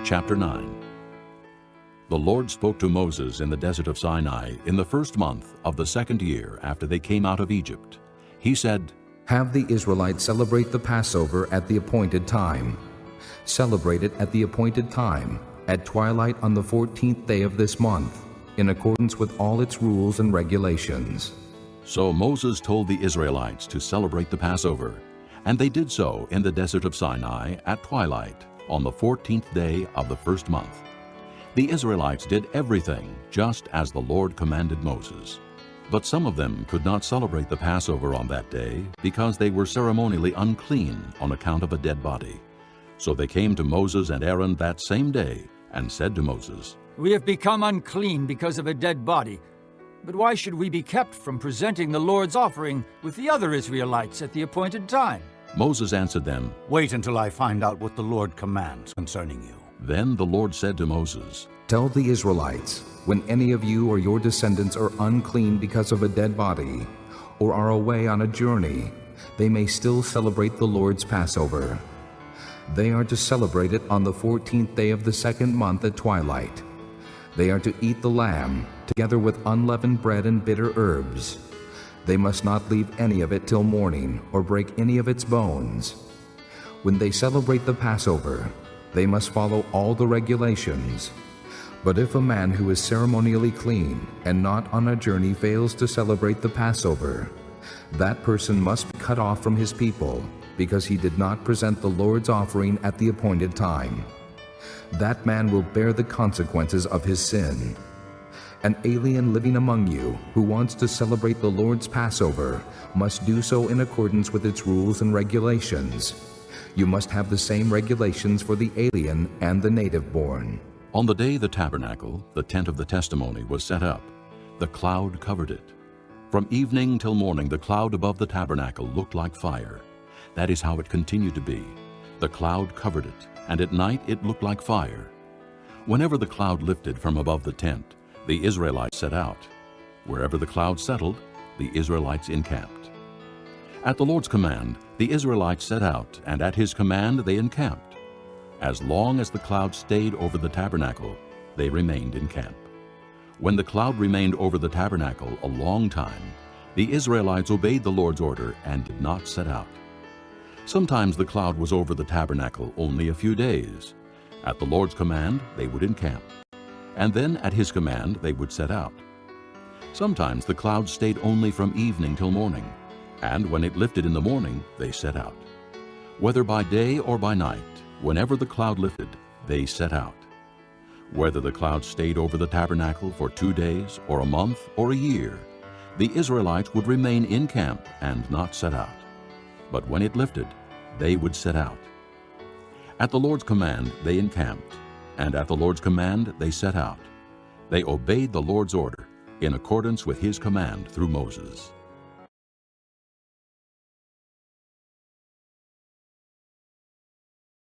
Chapter 9. The Lord spoke to Moses in the desert of Sinai in the first month of the second year after they came out of Egypt. He said, Have the Israelites celebrate the Passover at the appointed time. Celebrate it at the appointed time, at twilight on the 14th day of this month, in accordance with all its rules and regulations. So Moses told the Israelites to celebrate the Passover, and they did so in the desert of Sinai at twilight on the 14th day of the first month. The Israelites did everything just as the Lord commanded Moses. But some of them could not celebrate the Passover on that day because they were ceremonially unclean on account of a dead body. So they came to Moses and Aaron that same day and said to Moses, We have become unclean because of a dead body. But why should we be kept from presenting the Lord's offering with the other Israelites at the appointed time? Moses answered them, Wait until I find out what the Lord commands concerning you. Then the Lord said to Moses, Tell the Israelites, when any of you or your descendants are unclean because of a dead body, or are away on a journey, they may still celebrate the Lord's Passover. They are to celebrate it on the 14th day of the second month at twilight. They are to eat the lamb, together with unleavened bread and bitter herbs. They must not leave any of it till morning, or break any of its bones. When they celebrate the Passover, they must follow all the regulations. But if a man who is ceremonially clean and not on a journey fails to celebrate the Passover, that person must be cut off from his people, because he did not present the Lord's offering at the appointed time. That man will bear the consequences of his sin. An alien living among you who wants to celebrate the Lord's Passover must do so in accordance with its rules and regulations. You must have the same regulations for the alien and the native-born. On the day the tabernacle, the tent of the testimony, was set up, the cloud covered it. From evening till morning the cloud above the tabernacle looked like fire. That is how it continued to be. The cloud covered it, and at night it looked like fire. Whenever the cloud lifted from above the tent, the Israelites set out. Wherever the cloud settled, the Israelites encamped. At the Lord's command, the Israelites set out, and at his command they encamped. As long as the cloud stayed over the tabernacle, they remained in camp. When the cloud remained over the tabernacle a long time, the Israelites obeyed the Lord's order and did not set out. Sometimes the cloud was over the tabernacle only a few days. At the Lord's command, they would encamp. And then at his command, they would set out. Sometimes the cloud stayed only from evening till morning, and when it lifted in the morning, they set out. Whether by day or by night, whenever the cloud lifted, they set out. Whether the cloud stayed over the tabernacle for 2 days, or a month, or a year, the Israelites would remain in camp and not set out. But when it lifted, they would set out. At the Lord's command, they encamped, and at the Lord's command, they set out. They obeyed the Lord's order in accordance with his command through Moses.